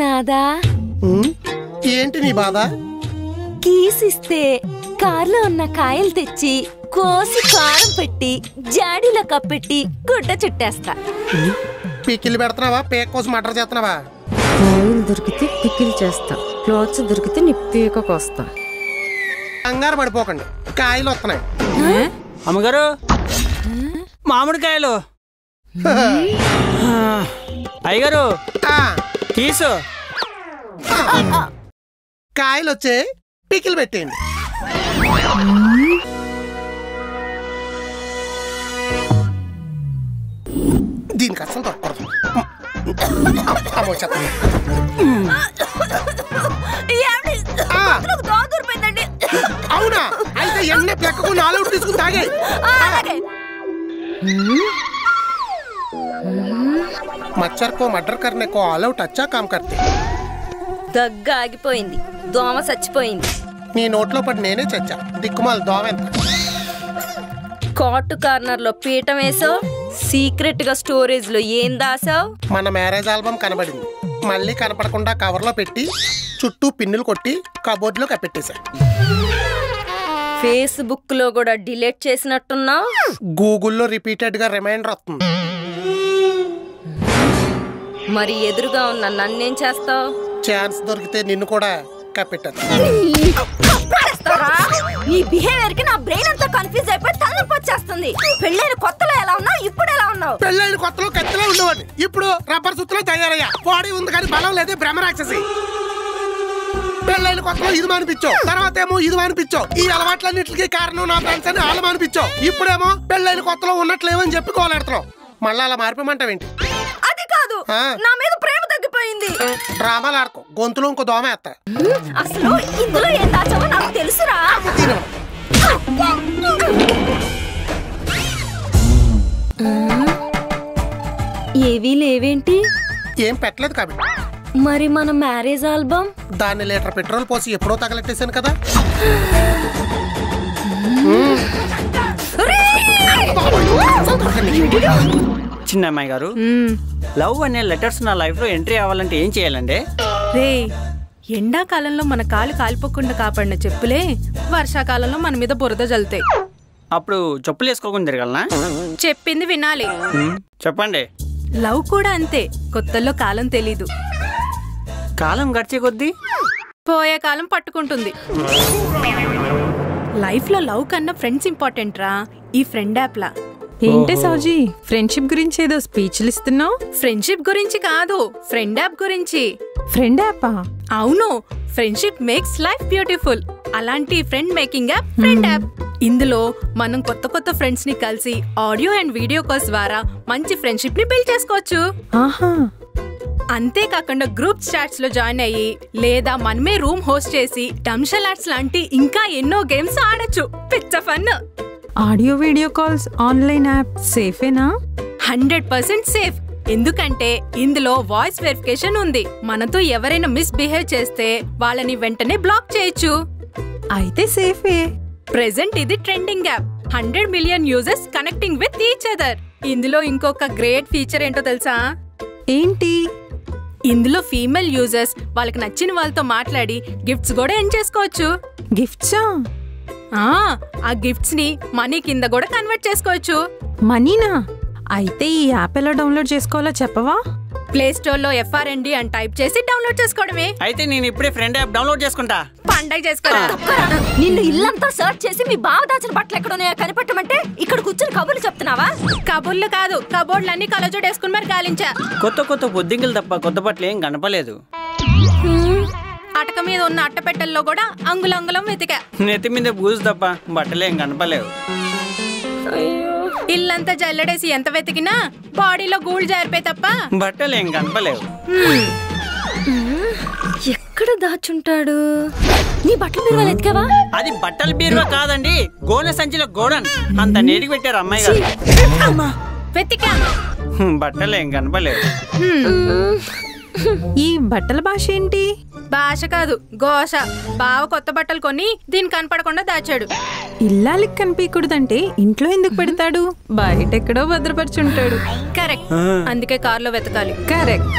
నాదా ఏంటి నీ బాధ? కీసిస్తే కార్లో ఉన్న కాయలు తెచ్చి కోసి కారం పెట్టి జాడీలో కప్పెట్టి గుడ్డ చుట్టేస్తా. పికిల్ పెడుతున్నావా? పేక కోసం మటర్ చేస్తున్నావా? కాయలు దొరికితే పికిల్ చేస్తా, క్లాత్స్ దొరికితే నీ పీక కోస్తా. కంగారు పడిపోకండి, కాయలు వస్తున్నాయి. అమ్మగారు మామిడికాయలు. అయ్యగారు తీసు. కాయలు వచ్చే పికిల్ పెట్టేయండి. దీనికి అసలు తప్పకూడదు. అవునా? అయితే ఎన్న ప్లెక్కకు 4 తీసుకుని తాగే. मच्छर को मर्डर करने को ऑल आउट अच्छा काम करते. దగ్గ ఆగిపోయింది, దోమ చచ్చిపోయింది. నీ నోట్లో పడి నేనే చచ్చా. దిక్కుమాల దోమ ఎంత. కాటు కార్నర్ లో పీఠం వేసావు, సీక్రెట్ గా స్టోరేజ్ లో ఏం దాసావు? మన మ్యారేజ్ ఆల్బమ్ కనబడింది. మళ్ళీ కనపడకుండా కవర్ లో పెట్టి చుట్టూ పిన్నులు కొట్టి కబోర్డ్ లో కప్పెట్టేశా. ఫేస్బుక్ లో కూడా డిలీట్ చేసినట్టున్నావు. గూగుల్లో రిపీటెడ్ గా రిమైండర్ వస్తుంది. మరి ఎదురుగా ఉన్న నన్నేం చేస్తావు? ఛాన్స్ దొరికితే నిన్ను కూడా కప్పెట్టాను. నీ బిహేవియర్ కి నా బ్రెయిన్ అంతా కన్ఫ్యూజ్ అయిపోయి తలనొప్పి వచ్చేస్తుంది. పెళ్ళైన కొత్తలో ఎలా ఉన్నావు, ఇప్పుడు ఎలా ఉన్నావు? పెళ్ళైన కొత్తలో కత్తిలో ఉండేవాడిని, ఇప్పుడు రబ్బర్ సుత్తులో తయారయ్యా. బాడీ ఉంది కానీ బలం లేదే, భ్రమరాక్షసి. పెళ్ళైన కొత్తలో ఇది మానిపించావు, తర్వాత ఏమో ఇది మానిపించావు. ఈ అలవాట్లన్నిటికీ కారణం నా ఫ్రెండ్స్ అని వాళ్ళు మానిపించావు. ఇప్పుడేమో పెళ్ళైన కొత్తలో ఉన్నట్లేమని చెప్పి కోలాడుతున్నావు. మళ్ళీ అలా మారిపోమంటావేంటి? అది కాదు, నా మీద ప్రేమ తగ్గిపోయింది. డ్రామాలు ఆడుకో, గొంతులో ఇంకో దోమ వేస్తా. అసలు ఇందులో ఏం దాచావో నాకు తెలుసురా. ఏవీ లేవేంటి? ఏం పెట్టలేదు కాబట్టి. మరి మన మ్యారేజ్ ఆల్బమ్? దాన్ని లీటర్ పెట్రోల్ పోసి ఎప్పుడో తగలెట్టేశాను కదా. చిన్న అమ్మాయి గారు, లవ్ అనే లెటర్స్ నా లైఫ్ లో ఎంట్రీ అవ్వాలంటే ఏం చేయాలండి? రే, ఎండాకాలంలో మన కాలు కాలిపోకుండా కాపాడిన చెప్పులే వర్షాకాలంలో మన మీద బురద జల్లుతాయి. అప్పుడు చెప్పులు వేసుకోకుండా తిరగలనా? చెప్పింది వినాలి. చెప్పండి. లవ్ కూడా అంతే, కొత్తల్లో కాలం తెలీదు. కాలం గడిచే కొద్దీ పోయే కాలం పట్టుకుంటుంది. లైఫ్ లో లవ్ కన్నా ఫ్రెండ్స్ ఇంపార్టెంట్ రా. ఈ ఫ్రెండ్ యాప్ లా. ఏంటే సౌజీ, ఫ్రెండ్షిప్ గురించి ఏదో స్పీచ్లు ఇస్తున్నావు? ఫ్రెండ్షిప్ గురించి కాదు, ఫ్రెండ్ యాప్ గురించి. ఫ్రెండ్ యాపా? అవును, ఫ్రెండ్షిప్ మేక్స్ లైఫ్ బ్యూటిఫుల్. అలాంటి friend making app friend app. ఇందులో మనం కొత్త కొత్త ఫ్రెండ్స్ ని కలిసి ఆడియో అండ్ వీడియో కాల్స్ ద్వారా మంచి ఫ్రెండ్షిప్ ని బిల్డ్ చేసుకోవచ్చు. అంతేకాకుండా గ్రూప్ చాట్స్ లో జాయిన్ అయ్యి లేదా మనమే రూమ్ హోస్ట్ చేసి డంషలాట్స్ లాంటి ఇంకా ఎన్నో గేమ్స్ ఆడొచ్చు. పిచ్చ fun. Audio video calls online app సేఫేనా? 100% సేఫ్. ఎందుకంటే ఇందులో వాయిస్ వెరిఫికేషన్ ఉంది. మనతో ఎవరైనా మిస్బిహేవ్ చేస్తే వాళ్ళని వెంటనే బ్లాక్ చేయొచ్చు. అయితే సేఫే. ప్రెజెంట్ ఇది trending app. 100 million users connecting with each other. ఇందులో ఇంకొక గ్రేట్ ఫీచర్ ఏంటో తెలుసా? ఏంటి? ఇందులో ఫీమేల్ యూజర్స్ వాళ్ళకి నచ్చిన వాళ్ళతో మాట్లాడి గిఫ్ట్స్ కూడా ఎర్న్ చేసుకోవచ్చు. గిఫ్ట్సా? ఆ గిఫ్ట్స్ ని మనీ కింద కూడా కన్వర్ట్ చేసుకోవచ్చు. మనీనా? అయితే ఈ యాప్ ఎలా డౌన్లోడ్ చేసుకోవాలో చెప్పవా? ప్లే స్టోర్ లో FRND అని టైప్ చేసి డౌన్లోడ్ చేసుకోవడమే. అయితే నేను ఇప్పుడే ఫ్రెండ్ యాప్ డౌన్లోడ్ చేసుకుంటా. పండగ చేసుకోరా. నిన్ను ఇల్లంతా సర్చ్ చేసి మీ బావ దాచిన బట్టలు ఎక్కడున్నాయో కనిపెట్టమంటే ఇక్కడ కూర్చొని కబుర్లు చెప్తున్నావా? కబుర్లు కాదు, కబోర్డ్లు అన్ని కలజోడేసుకుని మరి గాలించా. కొత్త కొత్త బొద్దింకలు తప్ప కొత్త బట్టలు ఏం కనపలేదు. అటక మీద ఉన్న అట్టపెట్టెల్లో కూడా అంగుళంగుళం వెతికా. నెత్తి మీద బూజు తప్ప బట్టలు ఏం కనపలేవు. ఇల్లంతా జల్లడేసి ఎంత వెతికినా బాడీలో గూళ్ళు జారిపోయి తప్ప బట్టలు ఏం కనపలేవు. ఎక్కడ దాచుంటాడు? నీ బట్టల బీరువాలు ఎత్తుకావా? అది బట్టల బీరువా కాదండి, గోనె సంచిలో గోడన్. అంత నీటికి పెట్టారు అమ్మాయి గారు. వెతికా, బట్టలు ఏం కనపలేవు. ఈ బట్టల భాష ఏంటి? భాష కాదు, ఘోష. బావ కొత్త బట్టలు కొని దీని కనపడకుండా దాచాడు. ఇల్లాలికి కనిపించకూడదంటే ఇంట్లో ఎందుకు పెడతాడు? బయట ఎక్కడో భద్రపరుచుంటాడు. కరెక్ట్, అందుకే కారులో వెతకాలి. కరెక్ట్.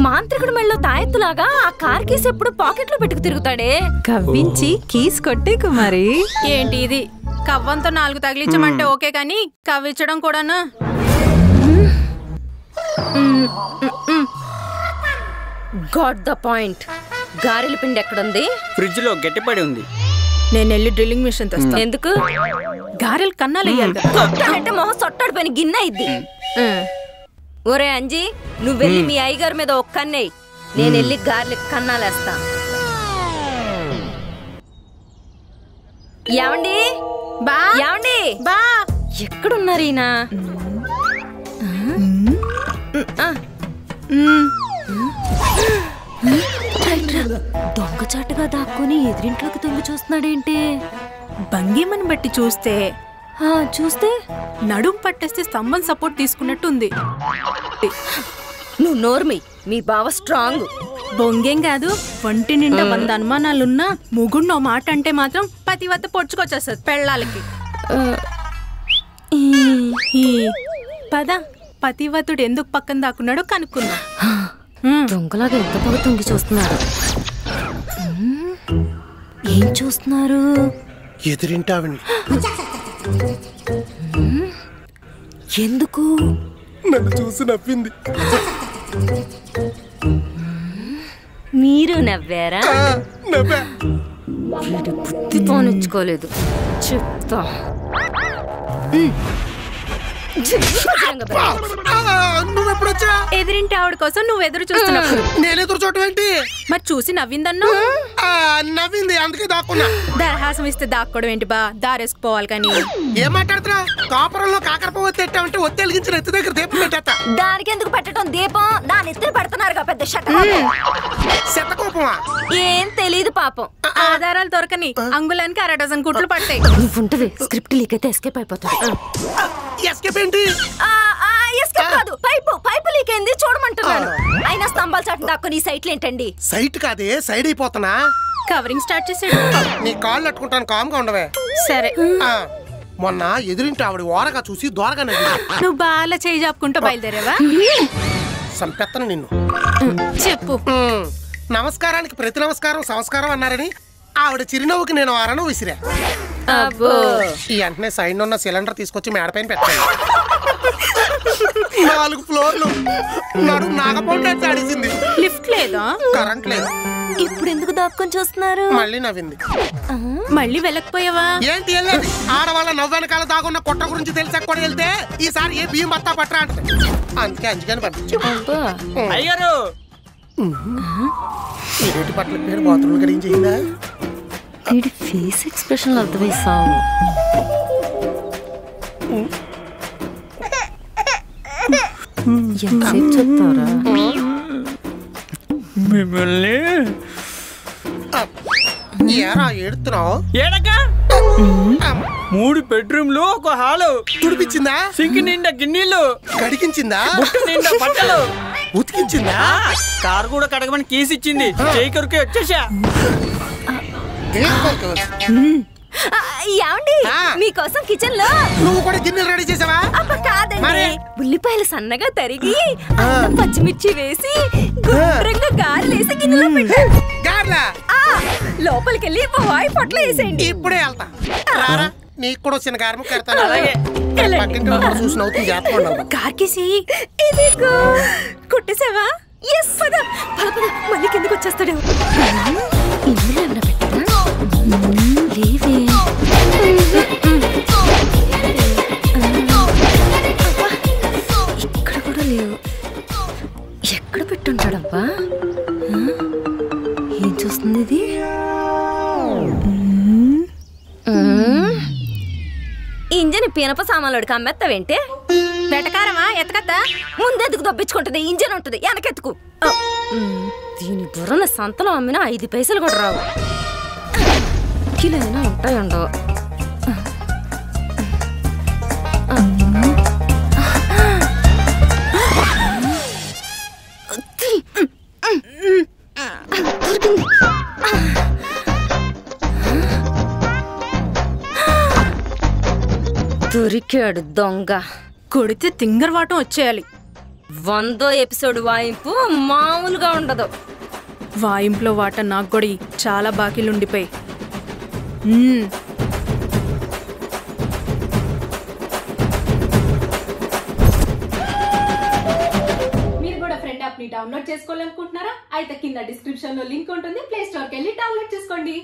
మాంత్రికుడు మెళ్ళలో తాయెత్తులాగా ఆ కార్ కేసు ఎప్పుడు పాకెట్ లో పెట్టుకు తిరుగుతాడే. కవ్వించి కీస్ కొట్టే కుమారి. ఏంటి ఇది? కవ్వంతో 4 తగిలించమంటే ఓకే, కానీ కవ్వించడం కూడానా? Got the point. గారెల పిండి ఎక్కడుంది? ఫ్రిడ్జ్ లో గట్టిపడి ఉంది. నేను వెళ్ళి డ్రిల్లింగ్ మిషన్ తెస్తా. ఎందుకు? గారెలు కన్నాలు వేయాలి కదా. కొట్టాలంటే మొహం సొట్టాడిపోయిన గిన్నె అయింది. ఒరే అంజీ, నువ్వు వెళ్ళి మీ అయ్యగారి మీద ఒక కన్నేయి, నేను వెళ్ళి గారెలకి కన్నాలేస్తా. ఏమండి బా ఏమండి బా ఎక్కడున్నారు ఈయన? దొంగచాటుగా దాక్కుని ఎదురింట్లోకి తొంగి చూస్తున్నాడేంటి? భంగిమని బట్టి చూస్తే చూస్తే నడుం పట్టేస్తే స్తంభం సపోర్ట్ తీసుకున్నట్టుంది. నువ్వు నోర్మి, మీ బావ స్ట్రాంగ్. బొంగేం కాదు, ఒంటి నిండా 100 అనుమానాలున్నా ముగుడినో మాట అంటే మాత్రం పతివత్త పొడుచుకొచ్చేస్తుంది పెళ్ళాలకి. ఈ పద, పతివతుడు ఎందుకు పక్కన దాక్కున్నాడో కనుక్కున్నా. దొంగలాగా ఎంత బాగా తొంగి చూస్తున్నారు. ఏం చూస్తున్నారు? ఎదురింటావండి. ఎందుకు? నన్ను చూసి నవ్వింది. మీరు నవ్వారా? నవ్వా. వీడి బుద్ధి పోనిచ్చుకోలేదు, చెప్తా. నువ్వెప్పుడొచ్చా? ఎదిరింటి ఆవిడ కోసం నువ్వు ఎదురు చూస్తున్నప్పుడు నేను ఎదురు చూడటం ఏంటి? మరి చూసి నవ్విందన్నా? నవ్వింది, అందుకే దాక్కున్నా. దరహాసం ఇస్తే దాక్కోవడం ఏంటి బా? దారేసుకుపోవాలి. కానీ ఏం మాట్లాడుతున్నా? కాపురంలో కాకరపు ఒత్తి ఎట్టామంటే ఒత్తి వెలిగించిన ఎత్తి దగ్గర దీపం పెట్టేస్తా. దానికి ఎందుకు పెట్టడం దీపం? దాని ఎత్తున పెడుతున్నారు పెద్ద శతకోపమా? ఏం తెలీదు పాపం. ఆధారాలు దొరకని అంగుళానికి 1 డజన్ కుట్లు పడతాయి. నువ్వుంటది, స్క్రిప్ట్ లీక్ అయితే ఎస్కేప్ అయిపోతాడు. ఎస్కేప్ ఏంటి? ఎస్కేప్ కాదు, పైపు లీక్ అయింది చూడమంటున్నాను. అయినా స్తంభాల చాటు దాక్కుని ఈ సైట్లు ఏంటండి? సైట్ కాదే, సైడ్ అయిపోతున్నా. కవరింగ్ స్టార్ట్ చేసాడు. నీ కాళ్ళు అట్టుకుంటాను, కామ్గా ఉండవే. సరే. మొన్న ఎదురింటి ఆవిడ ఓరగా చూసి దోరగా నువ్వు బాగా చేయి జాపుకుంటూ బయలుదేరావా? సంపెత్తను నిన్ను. చెప్పు. నమస్కారానికి ప్రతి నమస్కారం సంస్కారం అన్నారని ఆవిడ చిరునవ్వుకి నేను ఆరను విసిరా. ఈ వెంటనే సైడ్ ఉన్న సిలిండర్ తీసుకొచ్చి మేడపైన పెట్టాను. 4 ఫ్లోర్లు నడుము నాగపౌండ్ ఆడేసింది. లిఫ్ట్ లేదా? కరెంట్ లేదు. ఇప్పుడు ఎందుకు దాక్కుని చూస్తున్నారు? మళ్ళీ నవ్వింది. మళ్ళీ వెళ్ళకపోయావా? ఏంటి వెళ్ళేది? ఆడవాళ్ళ నవ్వెనకాల దాగున్న కొట్ట గురించి తెలిసాక కూడా వెళ్తే ఈసారి ఏ బియ్యం బత్తా పట్టరా అంటది. అందుకే అంచుకని పంపించు. అయ్యారు ఈ పట్ల పేరు బాత్రూమ్ గడియం చేయిందా? వీడి ఫేస్ ఎక్స్ప్రెషన్ అర్థమైసావు. ఎంతసేపు చెప్తారా? మిమ్మల్ని ఏరా ఏడుతున్నావు? ఏడక 3 బెడ్రూమ్లు, 1 హాలు. తుడిపించిందా? సింక్ నిండా గిన్నెలు. కడిగించిందా? బుట్ట నిండా బట్టలు. ఉతికించిందా? కారు కూడా కడగమని కేసు ఇచ్చింది. చేయి కొరికి వచ్చేసా. ఏమండి, మీకోసం కిచెన్ లో నువ్వు కూడా గిన్నెలు రెడీ చేసావా? కాదండి, ఉల్లిపాయలు సన్నగా తరిగి పచ్చిమిర్చి వేసి గుండ్రంగా గారెలేసి గిన్నెలో పెట్టాను. లోపలికి వెళ్ళి వాయి పొట్ల వేసేయండి. ఇప్పుడే వెళ్తా. రారా, నీకు కూడా చిన్న గారము కడతాను. అలాగే. పక్కింటి వాళ్ళు చూసి నవ్వుతుంది జాగ్రత్త. కార్కేసి ఇదిగో కుట్టేసావా? ఎస్, పద పద పద, మళ్ళీ కిందకి వచ్చేస్తాడు. ఇందులో ఏమైనా పెట్టా? లేవే. ఇక్కడ కూడా లేవు. ఎక్కడ పెట్టుంటాడబ్బా? ఏం చూస్తుంది ఇది? ఇంజన్ పీనప సామాన్లోడికి అమ్మేస్తావేంటి? వెటకారమా? ఎతకద్దా? ముందెందుకు దొబ్బించుకుంటది? ఇంజన్ ఉంటుంది, వెనకెత్తుకు. దీని బుర్రన సంతలో అమ్మినా 5 పైసలు కూడా రావు. కిలో అయినా ఉంటాయండో. దొరికాడు దొంగ. కొడితే తింగరవాటం వచ్చేయాలి. 100వ ఎపిసోడ్ వాయింపు మామూలుగా ఉండదు. వాయింపులో వాట నాకు కూడా చాలా బాకీలుండిపోయి. మీరు కూడా ఫ్రెండ్ యాప్ ని డౌన్లోడ్ చేసుకోవాలనుకుంటున్నారా? అయితే కింద డిస్క్రిప్షన్ లో లింక్ ఉంటుంది, ప్లే స్టోర్ కి వెళ్ళి డౌన్లోడ్ చేసుకోండి.